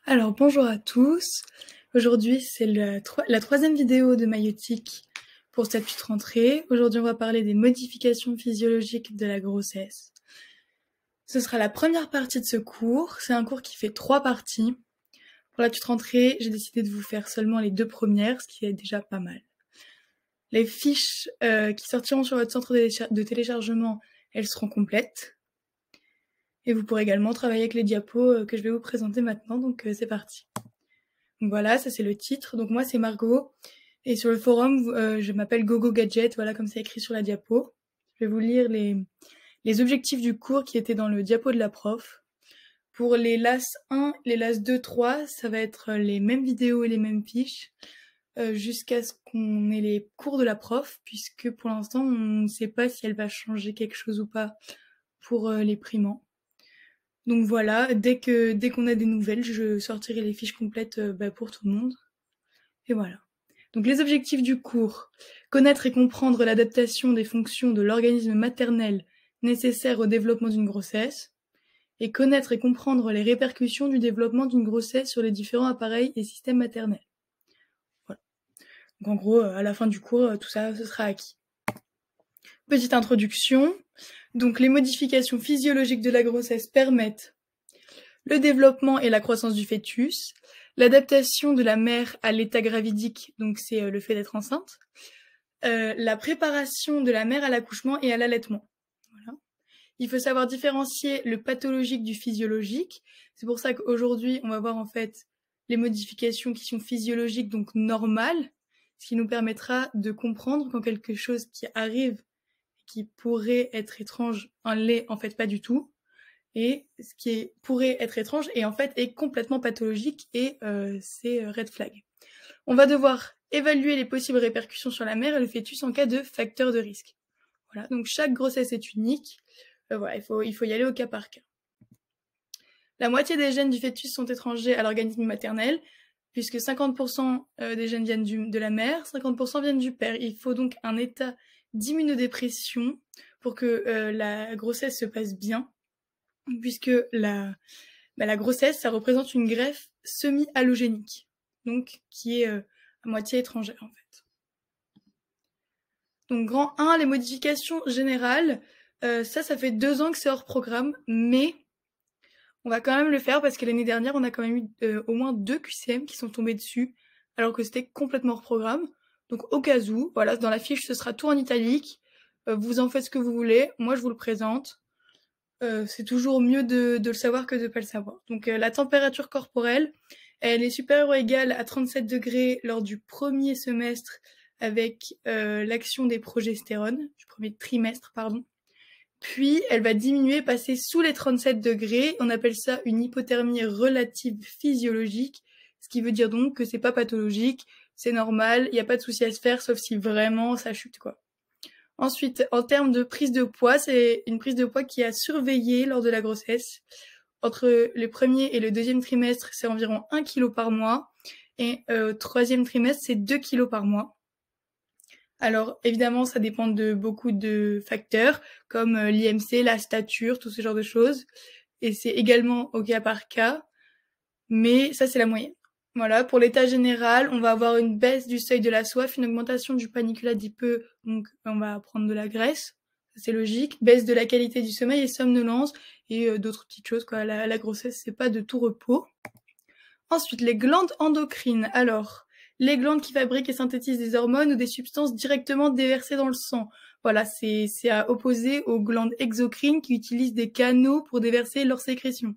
Alors bonjour à tous, aujourd'hui c'est la troisième vidéo de maïeutique pour cette petite rentrée. Aujourd'hui on va parler des modifications physiologiques de la grossesse. Ce sera la première partie de ce cours, c'est un cours qui fait 3 parties. Pour la petite rentrée, j'ai décidé de vous faire seulement les 2 premières, ce qui est déjà pas mal. Les fiches qui sortiront sur votre centre de téléchargement, elles seront complètes. Et vous pourrez également travailler avec les diapos que je vais vous présenter maintenant, donc c'est parti. Donc voilà, ça c'est le titre. Donc moi c'est Margot. Et sur le forum, je m'appelle Gogo Gadget, voilà comme c'est écrit sur la diapo. Je vais vous lire les objectifs du cours qui étaient dans le diapo de la prof. Pour les LAS 1, les LAS 2, 3, ça va être les mêmes vidéos et les mêmes fiches jusqu'à ce qu'on ait les cours de la prof, puisque pour l'instant on ne sait pas si elle va changer quelque chose ou pas pour les primants. Donc voilà, dès qu'on a des nouvelles, je sortirai les fiches complètes pour tout le monde. Et voilà. Donc les objectifs du cours: connaître et comprendre l'adaptation des fonctions de l'organisme maternel nécessaires au développement d'une grossesse, et connaître et comprendre les répercussions du développement d'une grossesse sur les différents appareils et systèmes maternels. Voilà. Donc en gros, à la fin du cours, tout ça, ce sera acquis. Petite introduction. Donc les modifications physiologiques de la grossesse permettent le développement et la croissance du fœtus, l'adaptation de la mère à l'état gravidique, donc c'est le fait d'être enceinte, la préparation de la mère à l'accouchement et à l'allaitement. Voilà. Il faut savoir différencier le pathologique du physiologique. C'est pour ça qu'aujourd'hui, on va voir en fait les modifications qui sont physiologiques, donc normales, ce qui nous permettra de comprendre quand quelque chose qui arrive, qui pourrait être étrange, en l'est en fait pas du tout, et ce qui pourrait être étrange et en fait est complètement pathologique, et c'est red flag. On va devoir évaluer les possibles répercussions sur la mère et le fœtus en cas de facteur de risque. Voilà, donc chaque grossesse est unique. Voilà, il faut y aller au cas par cas. La moitié des gènes du fœtus sont étrangers à l'organisme maternel, puisque 50% des gènes viennent de la mère, 50% viennent du père. Il faut donc un état d'immunodépression pour que la grossesse se passe bien, puisque la grossesse, ça représente une greffe semi-allogénique, donc qui est à moitié étrangère en fait. Donc grand 1, les modifications générales, ça fait 2 ans que c'est hors programme, mais on va quand même le faire parce que l'année dernière, on a quand même eu au moins 2 QCM qui sont tombés dessus, alors que c'était complètement hors programme. Donc au cas où, voilà, dans la fiche, ce sera tout en italique. Vous en faites ce que vous voulez, moi je vous le présente. C'est toujours mieux de le savoir que de ne pas le savoir. Donc la température corporelle, elle est supérieure ou égale à 37 degrés lors du premier semestre avec l'action des progestérones, du premier trimestre, pardon. Puis elle va diminuer, passer sous les 37 degrés. On appelle ça une hypothermie relative physiologique, ce qui veut dire donc que c'est pas pathologique, c'est normal, il n'y a pas de souci à se faire, sauf si vraiment ça chute, quoi. Ensuite, en termes de prise de poids, c'est une prise de poids qui est à surveiller lors de la grossesse. Entre le premier et le deuxième trimestre, c'est environ 1 kg par mois. Et troisième trimestre, c'est 2 kg par mois. Alors, évidemment, ça dépend de beaucoup de facteurs, comme l'IMC, la stature, tout ce genre de choses. Et c'est également au cas par cas. Mais ça, c'est la moyenne. Voilà, pour l'état général, on va avoir une baisse du seuil de la soif, une augmentation du panicule adipeux, donc on va prendre de la graisse, c'est logique, baisse de la qualité du sommeil et somnolence, et d'autres petites choses, quoi. La grossesse, c'est pas de tout repos. Ensuite, les glandes endocrines. Alors, les glandes qui fabriquent et synthétisent des hormones ou des substances directement déversées dans le sang. Voilà, c'est à opposer aux glandes exocrines qui utilisent des canaux pour déverser leurs sécrétions.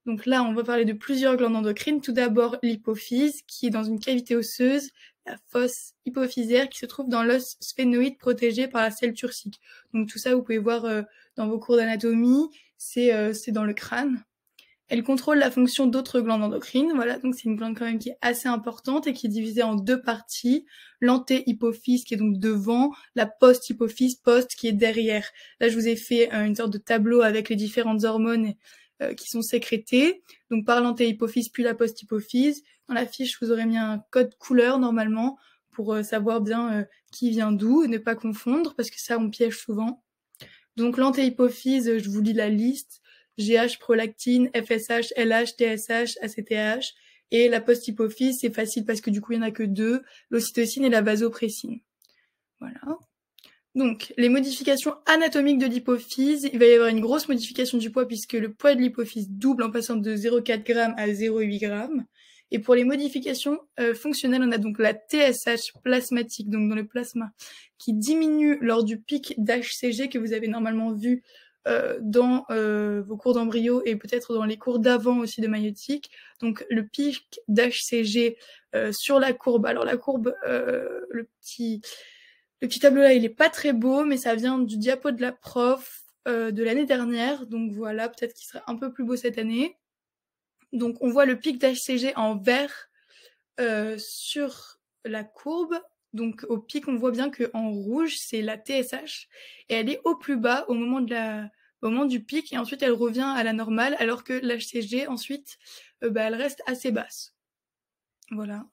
Donc là, on va parler de plusieurs glandes endocrines. Tout d'abord, l'hypophyse, qui est dans une cavité osseuse, la fosse hypophysaire, qui se trouve dans l'os sphénoïde protégé par la selle turcique. Donc tout ça, vous pouvez voir dans vos cours d'anatomie, c'est dans le crâne. Elle contrôle la fonction d'autres glandes endocrines. Voilà, donc c'est une glande quand même qui est assez importante et qui est divisée en 2 parties. L'anté-hypophyse qui est donc devant, la post-hypophyse, post qui est derrière. Là, je vous ai fait une sorte de tableau avec les différentes hormones qui sont sécrétées. Donc par l'anté-hypophyse puis la post-hypophyse. Dans la fiche, vous aurez mis un code couleur normalement pour savoir bien qui vient d'où et ne pas confondre parce que ça, on piège souvent. Donc l'anté-hypophyse, je vous lis la liste. GH, prolactine, FSH, LH, TSH, ACTH. Et la post-hypophyse, c'est facile parce que du coup, il n'y en a que 2, l'ocytocine et la vasopressine. Voilà. Donc, les modifications anatomiques de l'hypophyse, il va y avoir une grosse modification du poids puisque le poids de l'hypophyse double en passant de 0,4 g à 0,8 g. Et pour les modifications fonctionnelles, on a donc la TSH plasmatique, donc dans le plasma, qui diminue lors du pic d'HCG que vous avez normalement vu dans vos cours d'embryo et peut-être dans les cours d'avant aussi de maïeutique. Donc le pic d'HCG sur la courbe. Alors la courbe, le petit tableau là, il est pas très beau, mais ça vient du diapo de la prof de l'année dernière. Donc voilà, peut-être qu'il sera un peu plus beau cette année. Donc on voit le pic d'HCG en vert sur la courbe. Donc au pic, on voit bien qu'en rouge, c'est la TSH. Et elle est au plus bas au moment du pic. Et ensuite, elle revient à la normale, alors que l'HCG, ensuite, elle reste assez basse. Voilà.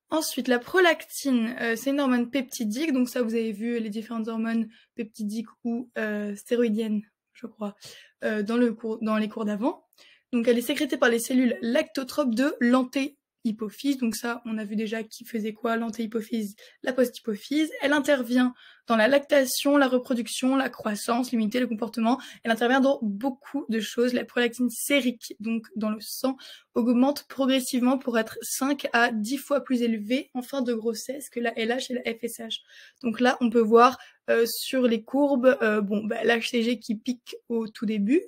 Ensuite, la prolactine, c'est une hormone peptidique. Donc ça, vous avez vu les différentes hormones peptidiques ou stéroïdiennes, je crois, dans les cours d'avant. Donc elle est sécrétée par les cellules lactotropes de l'antéhypophyse. Donc ça, on a vu déjà qui faisait quoi, l'antéhypophyse, la posthypophyse. Elle intervient dans la lactation, la reproduction, la croissance, l'immunité, le comportement. Elle intervient dans beaucoup de choses. La prolactine sérique, donc dans le sang, augmente progressivement pour être 5 à 10 fois plus élevée en fin de grossesse que la LH et la FSH. Donc là, on peut voir sur les courbes, l'HCG qui pique au tout début.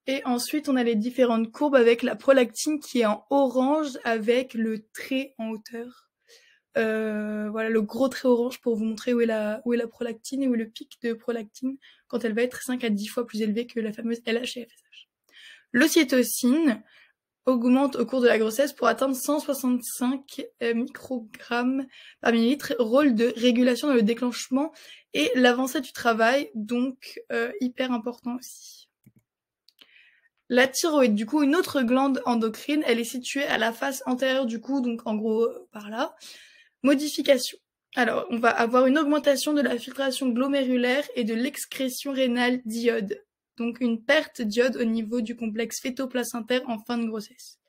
Et ensuite, on a les différentes courbes avec la prolactine qui est en orange avec le trait en hauteur. Voilà, le gros trait orange pour vous montrer où est la prolactine et où est le pic de prolactine quand elle va être 5 à 10 fois plus élevée que la fameuse LH et FSH. L'ocytocine augmente au cours de la grossesse pour atteindre 165 microgrammes par millilitre, rôle de régulation dans le déclenchement et l'avancée du travail, donc hyper important aussi. La thyroïde, du coup, une autre glande endocrine, elle est située à la face antérieure du cou, donc en gros par là. Modification. Alors, on va avoir une augmentation de la filtration glomérulaire et de l'excrétion rénale d'iode. Donc une perte d'iode au niveau du complexe fœto-placentaire en fin de grossesse.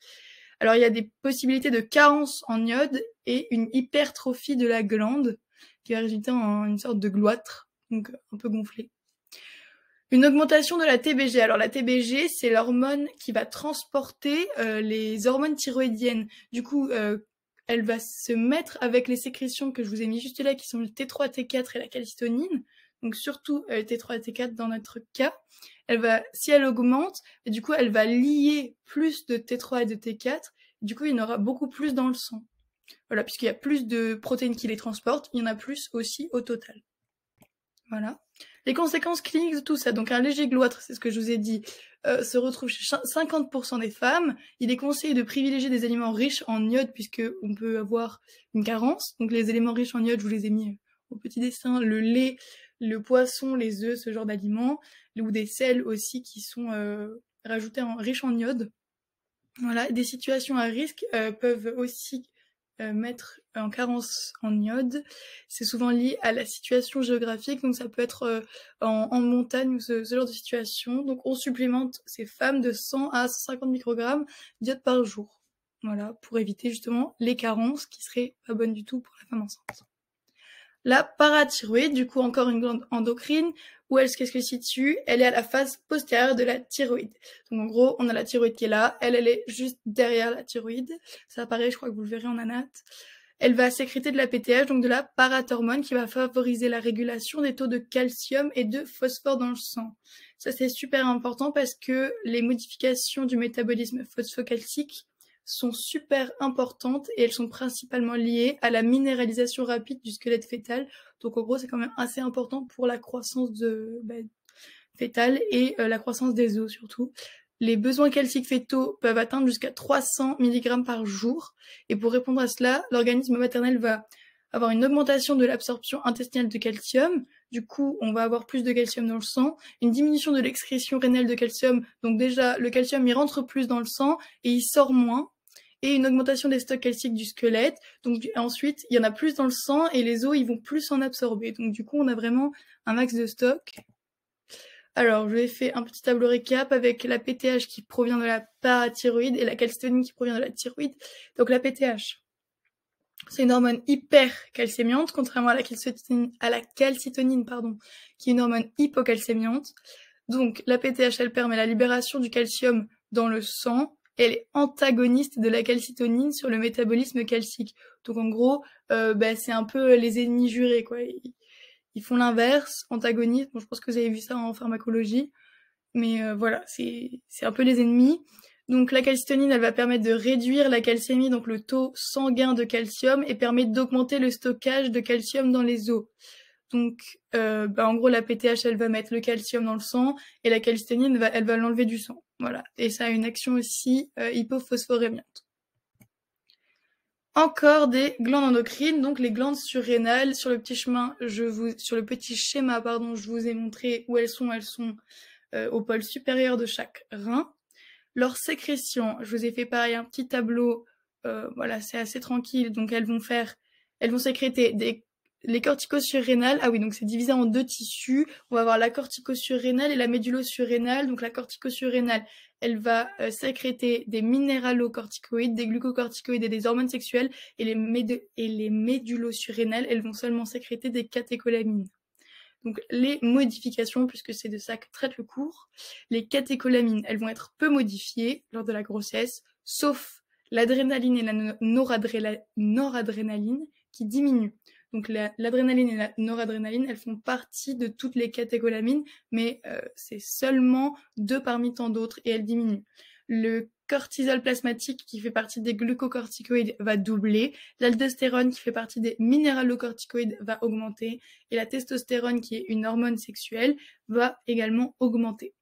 Alors, il y a des possibilités de carence en iode et une hypertrophie de la glande qui va résulter en une sorte de gloître, donc un peu gonflé. Une augmentation de la TBG. Alors la TBG, c'est l'hormone qui va transporter les hormones thyroïdiennes. Du coup, elle va se mettre avec les sécrétions que je vous ai mis juste là, qui sont le T3, T4 et la calcitonin. Donc surtout T3 et T4 dans notre cas. Si elle augmente, et du coup, elle va lier plus de T3 et de T4. Et du coup, il y en aura beaucoup plus dans le sang. Voilà, puisqu'il y a plus de protéines qui les transportent, il y en a plus aussi au total. Voilà. Les conséquences cliniques de tout ça, donc un léger gloître, c'est ce que je vous ai dit, se retrouve chez 50% des femmes. Il est conseillé de privilégier des aliments riches en iode puisque on peut avoir une carence. Donc les éléments riches en iode, je vous les ai mis au petit dessin, le lait, le poisson, les œufs, ce genre d'aliments, ou des sels aussi qui sont rajoutés riches en iode. Voilà, des situations à risque peuvent aussi mettre en carence en iode. C'est souvent lié à la situation géographique, donc ça peut être en montagne ou ce genre de situation. Donc on supplémente ces femmes de 100 à 150 microgrammes d'iode par jour. Voilà, pour éviter justement les carences qui seraient pas bonnes du tout pour la femme enceinte. La parathyroïde, du coup encore une glande endocrine, où qu'est-ce qu'elle se situe? Elle est à la face postérieure de la thyroïde. Donc en gros, on a la thyroïde qui est là, elle est juste derrière la thyroïde. Ça apparaît, je crois que vous le verrez en anat. Elle va sécréter de la PTH, donc de la parathormone, qui va favoriser la régulation des taux de calcium et de phosphore dans le sang. Ça c'est super important parce que les modifications du métabolisme phosphocalcique sont super importantes et elles sont principalement liées à la minéralisation rapide du squelette fœtal. Donc en gros, c'est quand même assez important pour la croissance fœtale et la croissance des os surtout. Les besoins calciques fœtaux peuvent atteindre jusqu'à 300 mg par jour. Et pour répondre à cela, l'organisme maternel va avoir une augmentation de l'absorption intestinale de calcium. Du coup, on va avoir plus de calcium dans le sang. Une diminution de l'excrétion rénale de calcium. Donc déjà, le calcium, il rentre plus dans le sang et il sort moins. Et une augmentation des stocks calciques du squelette. Donc ensuite, il y en a plus dans le sang et les os, ils vont plus en absorber. Donc du coup, on a vraiment un max de stock. Alors, je vous ai fait un petit tableau récap avec la PTH qui provient de la parathyroïde et la calcitonin qui provient de la thyroïde. Donc la PTH, c'est une hormone hyper calcémiante, contrairement à la calcitonine, qui est une hormone hypocalcémiante. Donc la PTH, elle permet la libération du calcium dans le sang. Elle est antagoniste de la calcitonine sur le métabolisme calcique. Donc en gros, c'est un peu les ennemis jurés, quoi. Ils font l'inverse, antagonistes. Bon, je pense que vous avez vu ça en pharmacologie. Mais voilà, c'est un peu les ennemis. Donc la calcitonine, elle va permettre de réduire la calcémie, donc le taux sanguin de calcium, et permet d'augmenter le stockage de calcium dans les os. Donc en gros, la PTH, elle va mettre le calcium dans le sang, et la calcitonine, elle va l'enlever du sang. Voilà. Et ça a une action aussi hypophosphorémiante. Encore des glandes endocrines, donc les glandes surrénales. Sur le petit schéma, je vous ai montré où elles sont au pôle supérieur de chaque rein. Leur sécrétion, je vous ai fait pareil un petit tableau, voilà, c'est assez tranquille, donc elles vont sécréter les corticosurrénales. Ah oui, donc c'est divisé en deux tissus. On va avoir la corticosurrénale et la médulosurrénale. Donc la corticosurrénale, elle va sécréter des minéralocorticoïdes, des glucocorticoïdes et des hormones sexuelles, et les médulosurrénales, elles vont seulement sécréter des catécholamines. Donc les modifications, puisque c'est de ça que traite le cours, les catécholamines, elles vont être peu modifiées lors de la grossesse, sauf l'adrénaline et la noradrénaline qui diminuent. Donc l'adrénaline et la noradrénaline, elles font partie de toutes les catécholamines, mais c'est seulement 2 parmi tant d'autres et elles diminuent. Le cortisol plasmatique qui fait partie des glucocorticoïdes va doubler, l'aldostérone qui fait partie des minéralocorticoïdes va augmenter et la testostérone qui est une hormone sexuelle va également augmenter.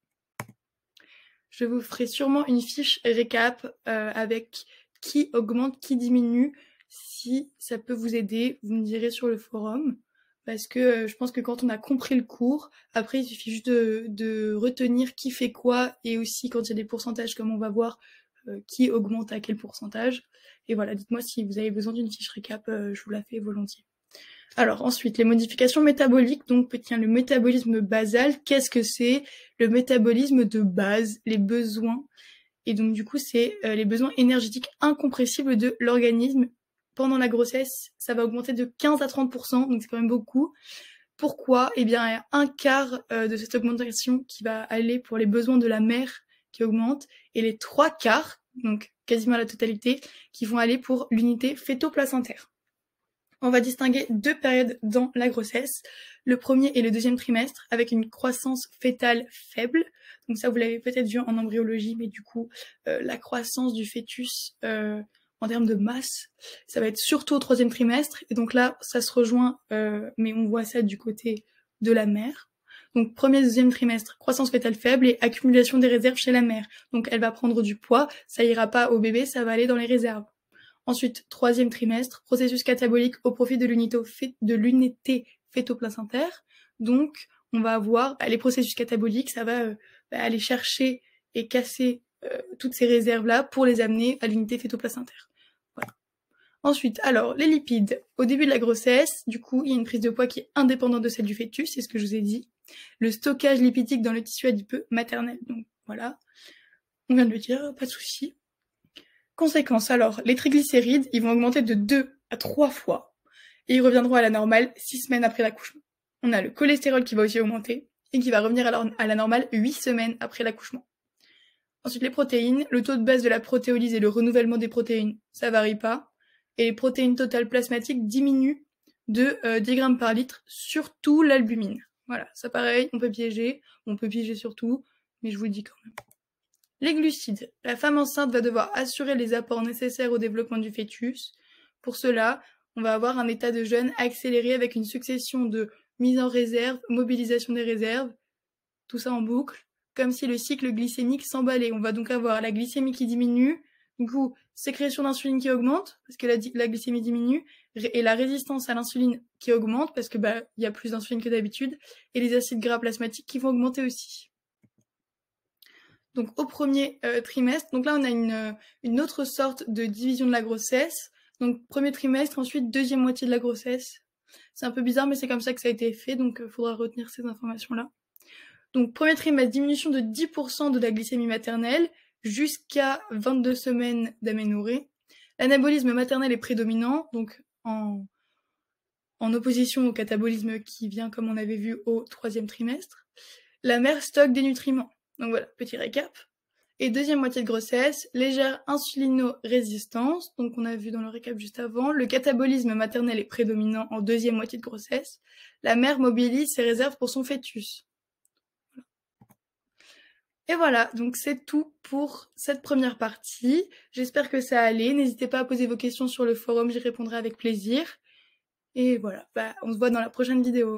Je vous ferai sûrement une fiche récap avec qui augmente, qui diminue. Si ça peut vous aider, vous me direz sur le forum. Parce que je pense que quand on a compris le cours, après il suffit juste de retenir qui fait quoi et aussi quand il y a des pourcentages comme on va voir, qui augmente à quel pourcentage. Et voilà, dites-moi si vous avez besoin d'une fiche récap, je vous la fais volontiers. Alors ensuite, les modifications métaboliques, donc le métabolisme basal, qu'est-ce que c'est? Le métabolisme de base, les besoins. Et donc du coup, c'est les besoins énergétiques incompressibles de l'organisme. Pendant la grossesse, ça va augmenter de 15 à 30%, donc c'est quand même beaucoup. Pourquoi? Eh bien, il y a un quart de cette augmentation qui va aller pour les besoins de la mère qui augmente, et les 3/4, donc quasiment la totalité, qui vont aller pour l'unité fœto-placentaire. On va distinguer 2 périodes dans la grossesse, le premier et le deuxième trimestre, avec une croissance fœtale faible. Donc ça, vous l'avez peut-être vu en embryologie, mais du coup, la croissance du fœtus en termes de masse, ça va être surtout au troisième trimestre. Et donc là, ça se rejoint, mais on voit ça du côté de la mère. Donc premier, deuxième trimestre, croissance fœtale faible et accumulation des réserves chez la mère. Donc elle va prendre du poids, ça ira pas au bébé, ça va aller dans les réserves. Ensuite, troisième trimestre, processus catabolique au profit de l'unité fœto-placentaire. Donc, on va avoir les processus cataboliques, ça va aller chercher et casser toutes ces réserves-là pour les amener à l'unité fœto-placentaire. Voilà. Ensuite, alors, les lipides. Au début de la grossesse, du coup, il y a une prise de poids qui est indépendante de celle du fœtus, c'est ce que je vous ai dit. Le stockage lipidique dans le tissu adipeux maternel. Donc, voilà. On vient de le dire, pas de souci. Conséquence, alors, les triglycérides, ils vont augmenter de 2 à 3 fois et ils reviendront à la normale 6 semaines après l'accouchement. On a le cholestérol qui va aussi augmenter et qui va revenir à la normale 8 semaines après l'accouchement. Ensuite, les protéines, le taux de base de la protéolyse et le renouvellement des protéines, ça varie pas. Et les protéines totales plasmatiques diminuent de 10 grammes par litre, surtout l'albumine. Voilà, ça pareil, on peut piéger surtout, mais je vous le dis quand même. Les glucides. La femme enceinte va devoir assurer les apports nécessaires au développement du fœtus. Pour cela, on va avoir un état de jeûne accéléré avec une succession de mise en réserve, mobilisation des réserves, tout ça en boucle, comme si le cycle glycémique s'emballait. On va donc avoir la glycémie qui diminue, du coup, sécrétion d'insuline qui augmente, parce que la glycémie diminue, et la résistance à l'insuline qui augmente, parce que y a plus d'insuline que d'habitude, et les acides gras plasmatiques qui vont augmenter aussi. Donc au premier trimestre, donc là on a une autre sorte de division de la grossesse. Donc premier trimestre, ensuite deuxième moitié de la grossesse. C'est un peu bizarre mais c'est comme ça que ça a été fait, donc il faudra retenir ces informations-là. Donc premier trimestre, diminution de 10% de la glycémie maternelle jusqu'à 22 semaines d'aménorrhée. L'anabolisme maternel est prédominant, donc en opposition au catabolisme qui vient, comme on avait vu, au 3e trimestre. La mère stocke des nutriments. Donc voilà, petit récap. Et deuxième moitié de grossesse, légère insulino-résistance, donc on a vu dans le récap juste avant. Le catabolisme maternel est prédominant en deuxième moitié de grossesse. La mère mobilise ses réserves pour son fœtus. Et voilà, donc c'est tout pour cette première partie. J'espère que ça allait. N'hésitez pas à poser vos questions sur le forum, j'y répondrai avec plaisir. Et voilà, on se voit dans la prochaine vidéo.